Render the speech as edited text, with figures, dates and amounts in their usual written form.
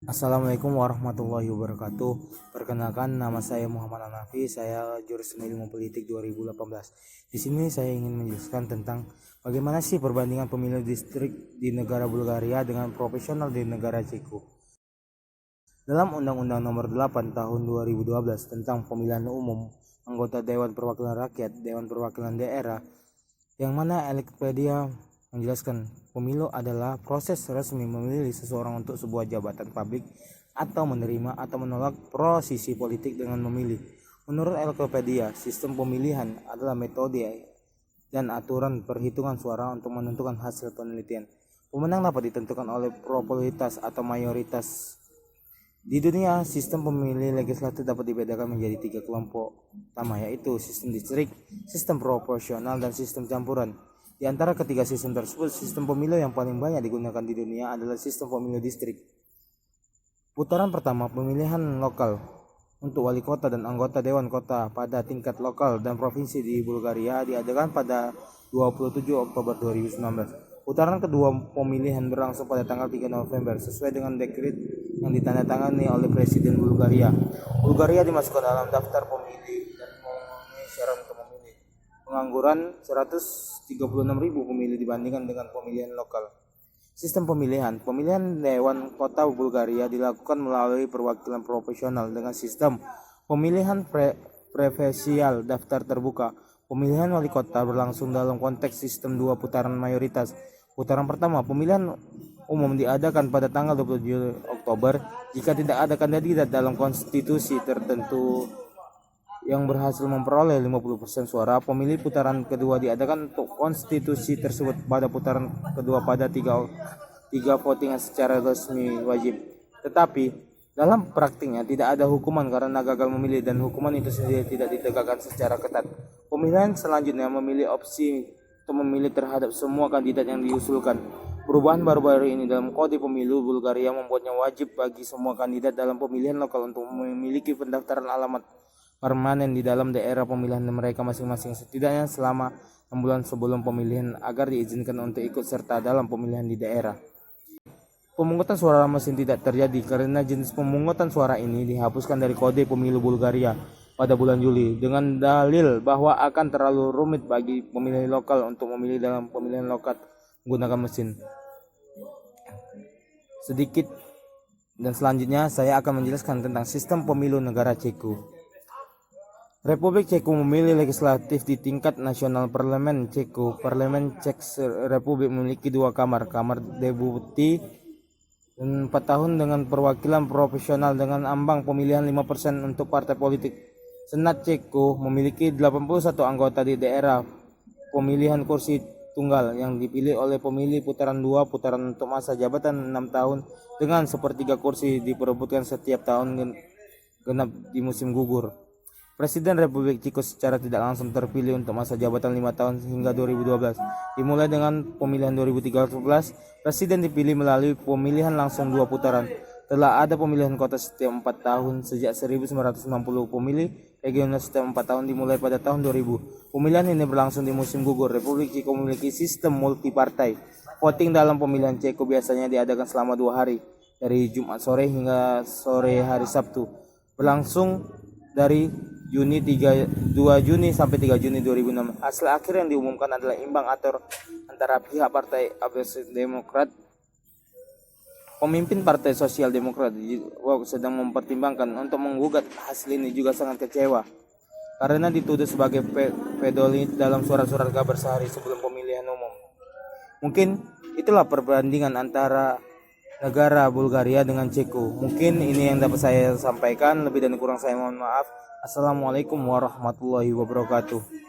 Assalamualaikum warahmatullahi wabarakatuh. Perkenalkan, nama saya Muhammad Hanafi. Saya jurusan Ilmu Politik 2018. Di sini saya ingin menjelaskan tentang bagaimana sih perbandingan pemilu distrik di negara Bulgaria dengan profesional di negara Ceko. Dalam Undang-Undang Nomor 8 Tahun 2012 tentang Pemilihan Umum Anggota Dewan Perwakilan Rakyat, Dewan Perwakilan Daerah, yang mana Wikipedia menjelaskan pemilu adalah proses resmi memilih seseorang untuk sebuah jabatan publik atau menerima atau menolak posisi politik dengan memilih. Menurut Wikipedia, sistem pemilihan adalah metode dan aturan perhitungan suara untuk menentukan hasil penelitian. Pemenang dapat ditentukan oleh probabilitas atau mayoritas. Di dunia, sistem pemilih legislatif dapat dibedakan menjadi 3 kelompok utama, yaitu sistem distrik, sistem proporsional, dan sistem campuran. Di antara ketiga sistem tersebut, sistem pemilu yang paling banyak digunakan di dunia adalah sistem pemilu distrik. Putaran pertama, pemilihan lokal untuk wali kota dan anggota dewan kota pada tingkat lokal dan provinsi di Bulgaria diadakan pada 27 Oktober 2019. Putaran kedua, pemilihan berlangsung pada tanggal 3 November sesuai dengan dekret yang ditandatangani oleh Presiden Bulgaria. Bulgaria dimasukkan dalam daftar pemilih dan memenuhi syarat untuk memilih. Pengangguran 136.000 pemilih dibandingkan dengan pemilihan lokal. Sistem pemilihan Dewan Kota Bulgaria dilakukan melalui perwakilan profesional dengan sistem pemilihan preferensial daftar terbuka. Pemilihan wali kota berlangsung dalam konteks sistem 2 putaran mayoritas. Putaran pertama, pemilihan umum diadakan pada tanggal 27 Oktober jika tidak ada kandidat dalam konstitusi tertentu yang berhasil memperoleh 50% suara. Pemilih putaran kedua diadakan untuk konstitusi tersebut pada putaran kedua pada tiga voting secara resmi wajib. Tetapi dalam praktiknya tidak ada hukuman karena gagal memilih, dan hukuman itu sendiri tidak ditegakkan secara ketat. Pemilihan selanjutnya memilih opsi untuk memilih terhadap semua kandidat yang diusulkan. Perubahan baru-baru ini dalam kode pemilu Bulgaria membuatnya wajib bagi semua kandidat dalam pemilihan lokal untuk memiliki pendaftaran alamat permanen di dalam daerah pemilihan mereka masing-masing setidaknya selama 6 bulan sebelum pemilihan agar diizinkan untuk ikut serta dalam pemilihan di daerah. Pemungutan suara mesin tidak terjadi karena jenis pemungutan suara ini dihapuskan dari kode pemilu Bulgaria pada bulan Juli dengan dalil bahwa akan terlalu rumit bagi pemilih lokal untuk memilih dalam pemilihan lokal menggunakan mesin. Sedikit dan selanjutnya saya akan menjelaskan tentang sistem pemilu negara Ceko. Republik Ceko memilih legislatif di tingkat nasional. Parlemen Ceko, Parlemen Czech Republik memiliki 2 kamar, Kamar Deputi dan 4 tahun dengan perwakilan profesional dengan ambang pemilihan 5% untuk partai politik. Senat Ceko memiliki 81 anggota di daerah pemilihan kursi tunggal yang dipilih oleh pemilih putaran 2 putaran untuk masa jabatan 6 tahun dengan sepertiga kursi diperebutkan setiap tahun genap di musim gugur. Presiden Republik Ceko secara tidak langsung terpilih untuk masa jabatan 5 tahun hingga 2012. Dimulai dengan pemilihan 2013, Presiden dipilih melalui pemilihan langsung 2 putaran. Telah ada pemilihan kota setiap 4 tahun sejak 1990. Pemilih regional setiap 4 tahun dimulai pada tahun 2000. Pemilihan ini berlangsung di musim gugur. Republik Ceko memiliki sistem multipartai. Voting dalam pemilihan Ceko biasanya diadakan selama 2 hari, dari Jumat sore hingga sore hari Sabtu. Berlangsung dari 2 Juni sampai 3 Juni 2006. Hasil akhir yang diumumkan adalah imbang antara pihak Partai Abs Demokrat. Pemimpin Partai Sosial Demokrat sedang mempertimbangkan untuk menggugat hasil ini, juga sangat kecewa karena dituduh sebagai peduli dalam surat-surat kabar sehari sebelum pemilihan umum. Mungkin itulah perbandingan antara negara Bulgaria dengan Ceko. Mungkin ini yang dapat saya sampaikan, lebih dan kurang saya mohon maaf. Assalamualaikum warahmatullahi wabarakatuh.